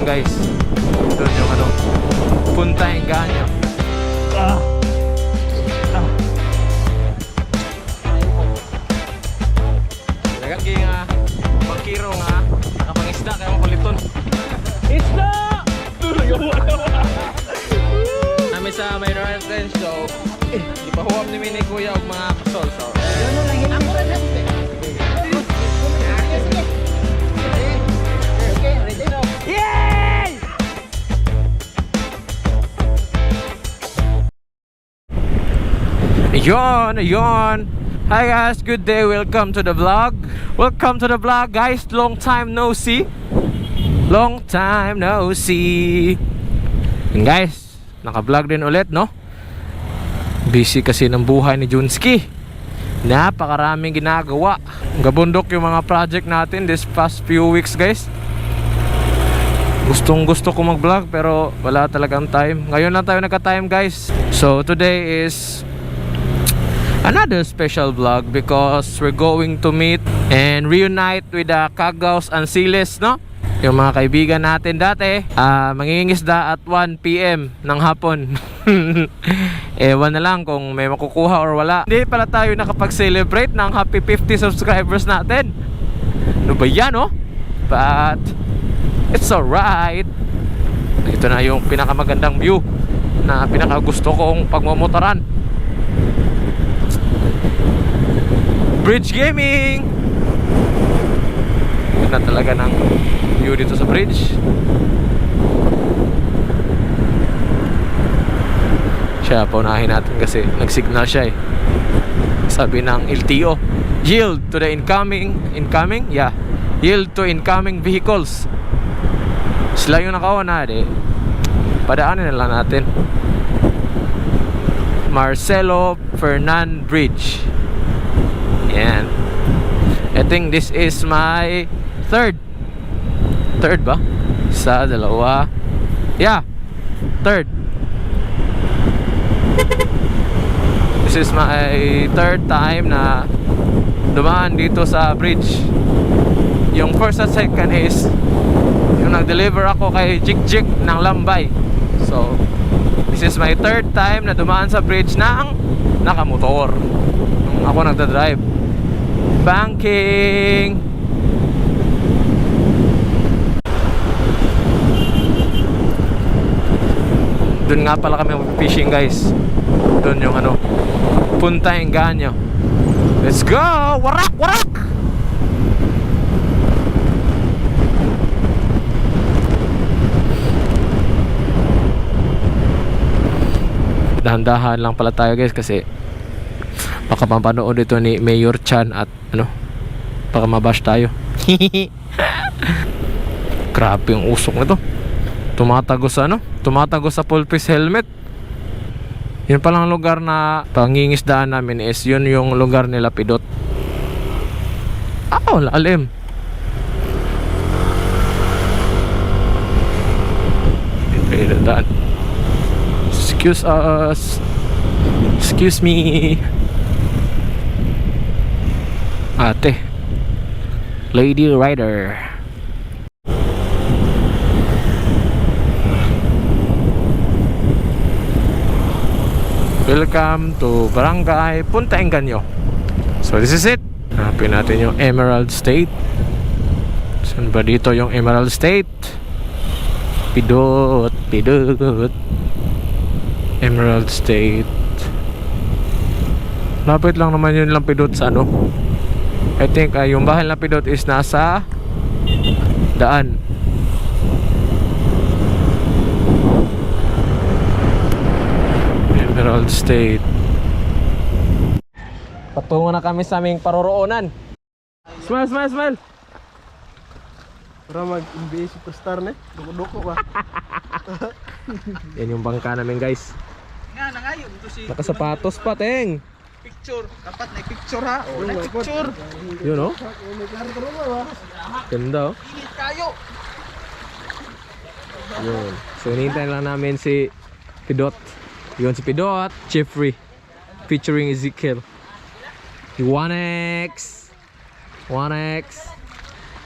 guys. Doon yung ano, Punta Engaño. Lagi nga pagkiro nga nakapangisda kaya makuliton. Isda! Namin sa may reference so di pa huwag ni Mini Kuya og mga kasol so yay! Ayun. Hi guys, good day, welcome to the vlog. Welcome to the vlog guys, long time no see. Long time no see. And guys, naka-vlog din ulit no. Busy kasi ng buhay ni Junski. Napakaraming ginagawa. Gabundok yung mga project natin this past few weeks guys. Gustong gusto ko mag-vlog pero wala talagang time. Ngayon lang tayo nagka-time guys. So today is another special vlog because we're going to meet and reunite with the Cagaos Ansiles, no? Yung mga kaibigan natin dati, mangingisda at 1 PM ng hapon. Ewan na lang kung may makukuha or wala. Hindi pala tayo nakapag-celebrate ng happy 50 subscribers natin. Ano ba yan, no? But it's alright. Ito na yung pinakamagandang view na pinakagusto kong pagmamotoran. Bridge Gaming! Yun na talaga ng view dito sa bridge. Siya, paunahin natin kasi nag-signal siya eh. Sabi ng LTO, yield to the incoming? Yeah. Yield to incoming vehicles. Sila yung nakauna eh. Padaanin na lang natin. Marcelo Fernan Bridge. Yan. I think this is my third ba? Sa dalawa. Yeah, third. This is my third time na dumaan dito sa bridge. Yung first at second is yung nag-deliver ako kay Jik ng Lambay. So this is my third time na dumaan sa bridge ng nakamotor. Ako nagdadrive. Banking. Doon nga pala kami fishing guys. Doon yung ano, Punta Engaño. Let's go! Warak! Warak! Dahan-dahan lang pala tayo guys kasi baka mapanood ito ni Mayor Chan at ano, baka mabash tayo. Grabe yung usok nito. Tumatagos sa full face helmet. Yun palang lugar na pangingisdaan namin is yun yung lugar nila Pidot. Lalim. Excuse us. Excuse me. Ate, lady rider. Welcome to Barangay Punta Engaño. So this is it. Hanapin natin yung Emerald State. Saan ba dito yung Emerald State? Pidot. Emerald State. Lapit lang naman yun lang Pidot sa ano. I think yung bahay ng Pidot is nasa daan. Emerald State. Patungo na kami sa aming paroroonan. Smile. Para mag-NBA superstar na. Duko-duko ba? Yan yung bangka namin guys. Nga, nangayon. Nakasapatos pa, teng. Picture. Dapat na picture ha. Na picture. Yun o. Ganda o. Init kayo. Yun. So hinihintay lang namin si Pidot. Yun si Pidot. Jeffrey. Featuring Ezekiel. 1X. 1,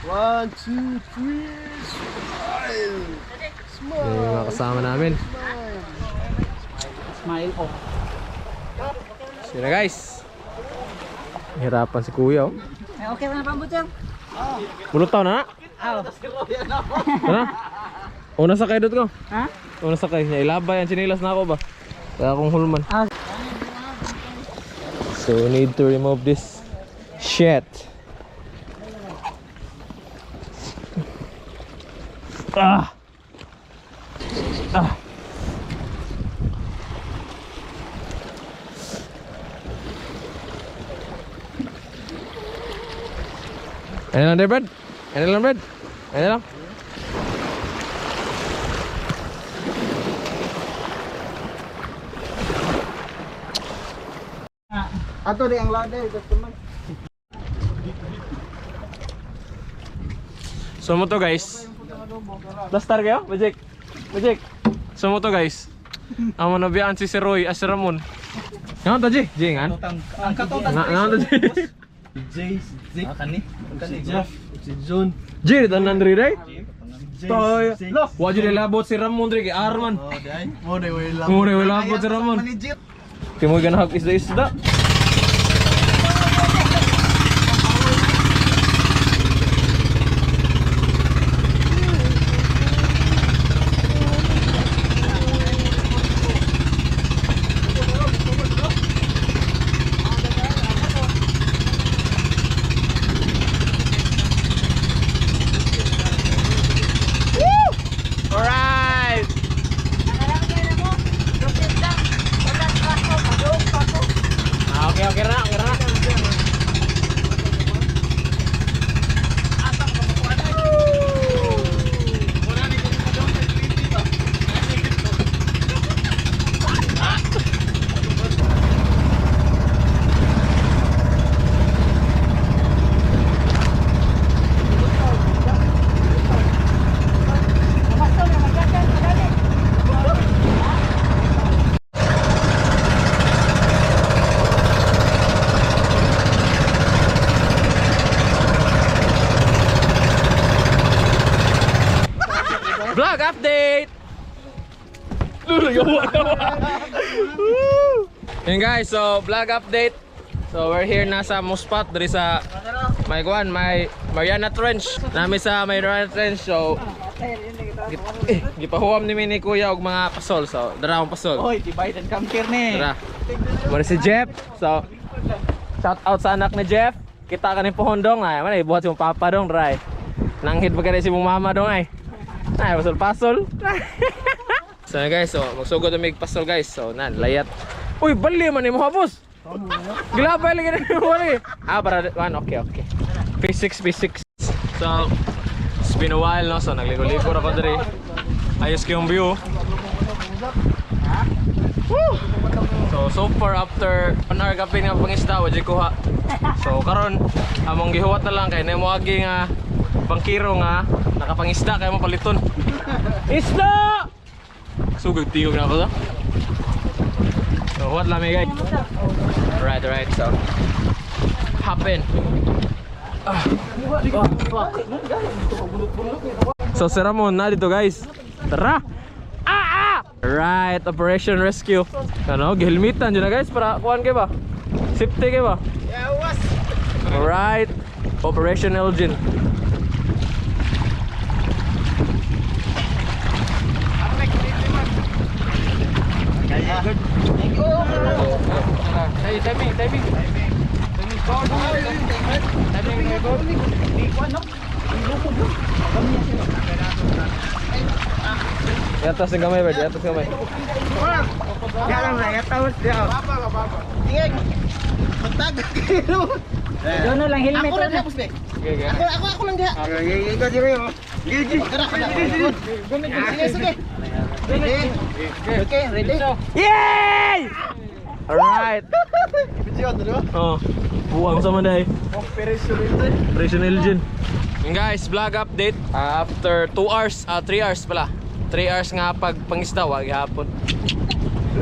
2, 3, smile. kasama namin. Smile off. Sino guys? Hirapan si kuya oh. Okay na pambot yan. Bulutaw na na? Ano? Una sakay dito ko. Ha? Una sakay. Ilabay ang sinilas na ako ba? Kaya akong hulman. Ah. So we need to remove this shit. Ah! Ah! Ano lang, Brad? Ano lang, Brad? Ano lang? Ato di ang lada, customer. So mo to guys. Plastar kayo? Bajik. Bajik. So mo to guys. Amo na biyaan si Roy as Ramon. Nga to Ji? Ji ngan? Ang katutan. Nga to Ji? Jay, Zik, kani Jeff, si John. Ji dan Andre day? Toy. Lo. Wa Ji labot si Ramon dre kay Arman. Oh, dai. Mo dai way lang. Mo dai way labot si Ramon. Timoy ganahag isda-isda. Alright! Okay, okay na, okay na. Vlog update! Yun guys, so vlog update. So we're here na sa mo spot dari sa may kuan, may Mariana Trench. Nami sa Mariana Trench. So gipahuwam ni ni kuya og mga pasol. So dara ang pasol. Oy, tibay dan kamkir ni. Dara. Muna si Jeff. So shout out sa anak ni Jeff. Kita ka ni pohon dong ay. Mana buhat si mong papa dong dray. Nanghit ba si mong mama dong ay. Ay, pasol-pasol. So guys, so magsugod na mig pasol guys. So nan, layat. Uy, bali man mo habos. Glabay lagi na mo lagi. Ah, para okay, okay. P6, P6. So it's been a while no, so nagligo-ligo ra ko diri. Ayos ko yung view. Woo! So far after 1 hour kapin nga pangista wa jud kuha. So karon among gihuwat na lang kay nimo agi nga bangkiro nga nakapangisda kay mo paliton. Isda! Sugod tingog na ako to. So what lang guys. Alright, so hop in. So si Ramon na dito guys. Tara! Right, Operation Rescue. Ano, gihilmitan dyan na guys para kuhan kayo ba? Safety kayo ba? Yeah, was. Alright, Operation Elgin. Thank you. Hey, timing. Timing, go. Yatas yung gamay, yatas yung gamay. Jalan lah, ya tahu dia. Apa. Tingek. Mentag kilo. Dono lang helmet Aku lang na. hapus, Bek. Okay. Aku lang dia. Ikaw diri mo. Gigi. Sige. Okay, ready? Yay! Alright. Video dulu. Oh, buwang sama day. Operation Elgin. Yung guys, vlog update. After 2 hours, 3 hours pala. 3 hours nga pag pangisda, wag hapon.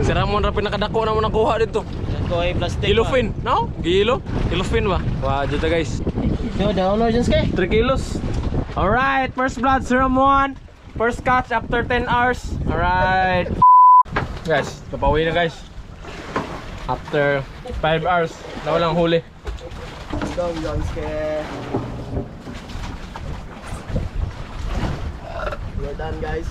Si Ramon ra pinakadako na mo nakuha dito. Koy plastic. Yellowfin, no? Gilo? Yellowfin ba? Wow, dito guys. Yo, download dyan, Ske. 3 kilos. Alright, first blood, si Ramon. First catch after 10 hours. Alright. Guys, papawi na guys. After 5 hours na walang huli. Let's go, Jonske. We're done, guys.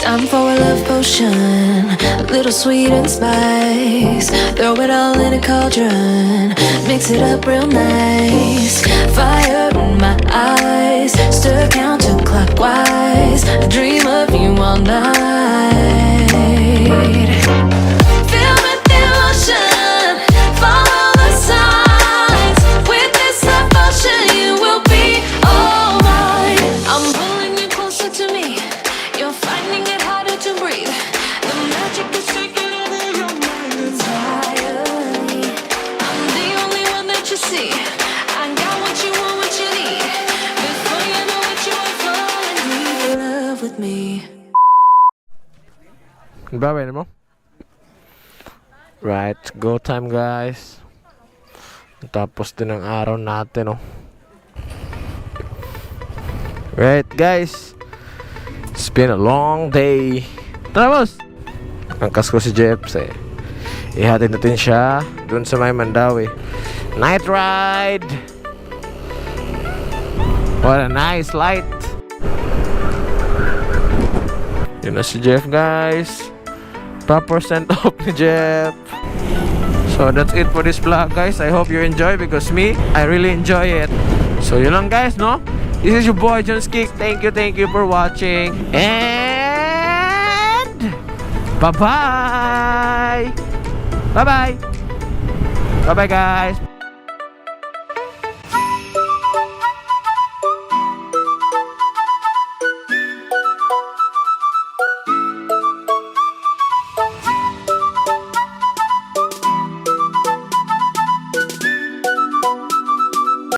Time for a love potion, a little sweet and spice. Throw it all in a cauldron, mix it up real nice. Fire in my eyes, stir counterclockwise. I dream of you all night. Feel with the emotion, follow the signs. With this love potion, you will be all mine. I'm pulling you closer to me. You're finding it harder to breathe. The magic is taking over your mind entirely. I'm the only one that you see. I got what you want, what you need. Before you know it, you are falling deep in love with me. Babay na mo? Right, go time guys. Tapos din ang araw natin, oh. Right guys, it's been a long day. Tara boss! Angkas ko si Jeps eh. Ihatid natin siya dun sa may Mandawi. Night ride! What a nice light! Yun na si Jeff guys. Proper send off ni Jeff. So that's it for this vlog guys. I hope you enjoy because me, I really enjoy it. So yun lang guys, no? This is your boy Jonske. Thank you for watching. And bye-bye. Bye-bye. Bye-bye guys.